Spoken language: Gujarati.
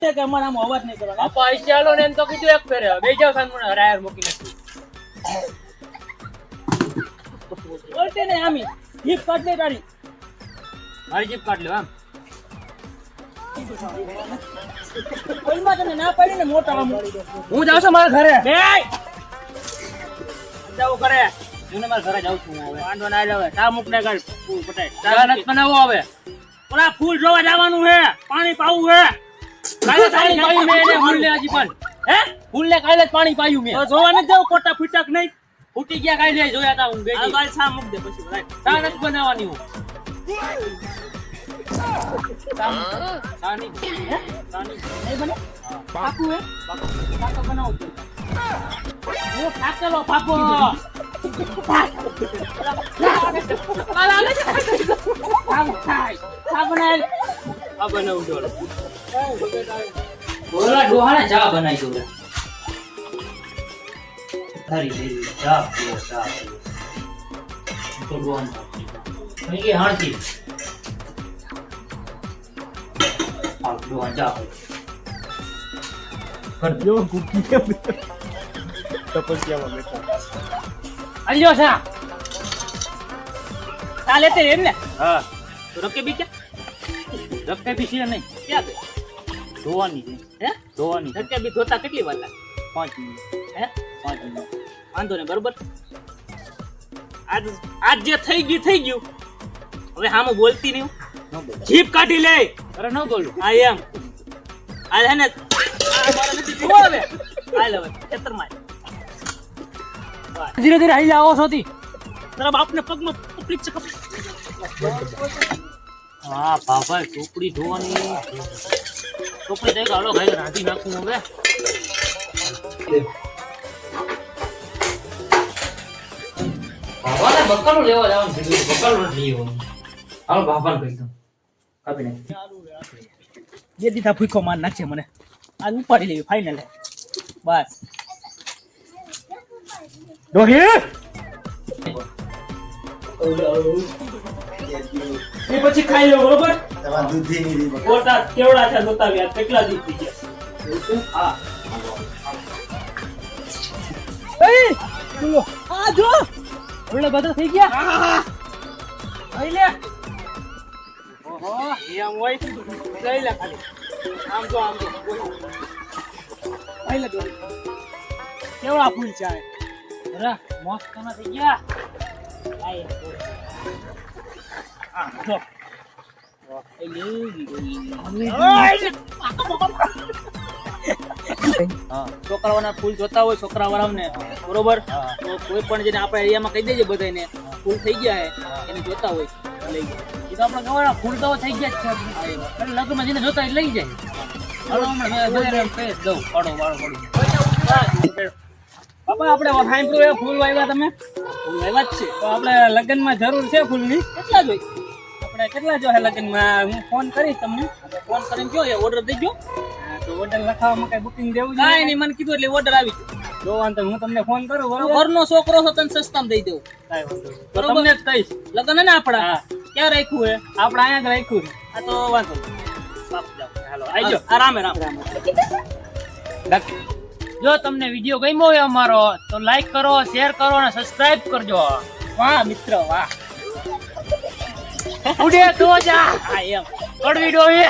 કે અમાર આમ અવાજ નહીં કરવાનો. આપા આઈસે આલો ને એમ તો કીધું એક ફેરે બે જાવ સાનમું રાયર મૂકી નાખી. બોલતે ને આમી જીપ કાઢ લે તારી. મારી જીપ કાઢ લે આમ. ઓલમાં તને ના પાડી ને મોટા આમ. હું જાઉં છું મારા ઘરે. બે જાવ કરે. હું મારા ઘરે જાઉં છું હવે. વાંધો ના આવે. ચા મૂક ને કાઢ ફૂલ પટાય. ચા નથી બનાવો હવે. ઓલા ફૂલ જોવા જવાનું છે, પાણી પાવું છે. કાલે પાણી પાયું મેં એને ફૂલને હજી પણ. હે ફૂલને કાલે જ પાણી પાયું મેં. તો જોવા નથી જાવ કોટા ફૂટક નહીં. ફૂટી ગયા કાલે જોયા તા હું આ બેજી. ગાલ ચા મૂક દે પછી રાખ. ચા નથી બનાવવાની હું. ચા નહીં. નહીં બને પાકું હે પાકો બનાવો તું. હું પાકેલો પાકો. ચા બનાય. આ બનાવું છું. બોલા ડોહાને ચા બનાવી દઉં. તારી લેવી ચા પીવો ચા પીવો. તો ડોહાને ચા પીવો. અહીં કે હાણતી. આ ડોહાને ચા પીવો. જો કુકી કે તપસ્યામાં બેઠા. આવી જાઓ ચા. ચા લેતે એમ ને. હા તો રકે બી ક્યાં રખે બી છે નહીં. ક્યાં ગઈ ધોવાની છે. હે ધોવાની છે. રકે બી ધોતા કેટલી વાર લાગે 5 મિનિટ. હે 5 મિનિટ. વાંધો ને બરોબર. આજ જે થઈ ગયું હવે હામું બોલતી નહીં. ન બોલ. જીપ કાઢી લે. અરે ન બોલું. આ એમ આ હે ને આ મારા નથી જોવો હવે હાલ હવે ખેતરમાં ધીરે ધીરે આવી આવો છોથી. તારા બાપને પગમાં પકડી છે હા બાપા ચોપડી ધોવાની. ચોપડી દઈ ગાળો ખાઈ રાંધી નાખું હવે. બાપાને બકાલું લેવા જવાનું છે. બકાલું નથી લેવાનું. હાલો બાપાને કહી દઉં. કાપી નાખ. જે દીધા ભૂખો માર નાખશે મને આ ઉપાડી લેવી ફાઇનલ બસ ડોહી એ પછી ખાઈ લો બરોબર. તમાર દૂધી ની રી કોટા કેવડા છે જોતાવ્યા કેટલા દી થઈ ગયા. હા એ બોલો આ જો ઓલે બધા થઈ ગયા. આઈ લે ઓહો એમ હોય લઈ લે ખાલી આમ જો આઈ લે દોરી કેવડા ફૂલ છે અરે મસ્ત ના થઈ ગયા. આય આ જો છોકરાઓના ફૂલ જોતા હોય છોકરાવાળાને બરોબર તો કોઈ પણ જેને આપણા એરિયામાં કહી દેજે બધાને ફૂલ થઈ ગયા હે એને જોતા હોય લઈ જાય. એ તો આપણા ગવાના ફૂલ તો થઈ ગયા જ છે. એટલે લગ્નમાં જેને જોતા હોય લઈ જાય. હાલો હમણાં બધાને કહી જ દઉં. પાડો વાળો પાડો. બાપા આપણે સાંભળ્યું એ ફૂલ વાવ્યા તમે ફૂલ વાવ્યા જ છે તો આપણે લગ્નમાં જરૂર છે ફૂલની કેટલા જોઈ આપણે કેટલા જો હે લગ્નમાં હું ફોન કરીશ તમને ફોન કરીને જો એ ઓર્ડર દેજો તો ઓર્ડર લખાવવામાં કઈ બુકિંગ દેવું છે કાંઈ નહીં મને કીધું એટલે ઓર્ડર આવી ગયો જો વાંધો હું તમને ફોન કરું બરોબર ઘરનો છોકરો છો તને સસ્તામાં દઈ દઉં કાંઈ વાંધો નહીં તો તમને જ કહીશ લગ્ન હે ને આપણા ક્યાં રાખ્યું હે આપણે અહીંયા જ રાખ્યું છે આ તો વાંધો નહીં હાલો આવજો આરામે રામ જો તમને વિડીયો ગમ્યો હોય અમારો તો લાઈક કરો, શેર કરો અને સબસ્ક્રાઇબ કરજો. વાહ મિત્ર વાહ ઉડે તો જા. હા એમ કડવી ડોહી.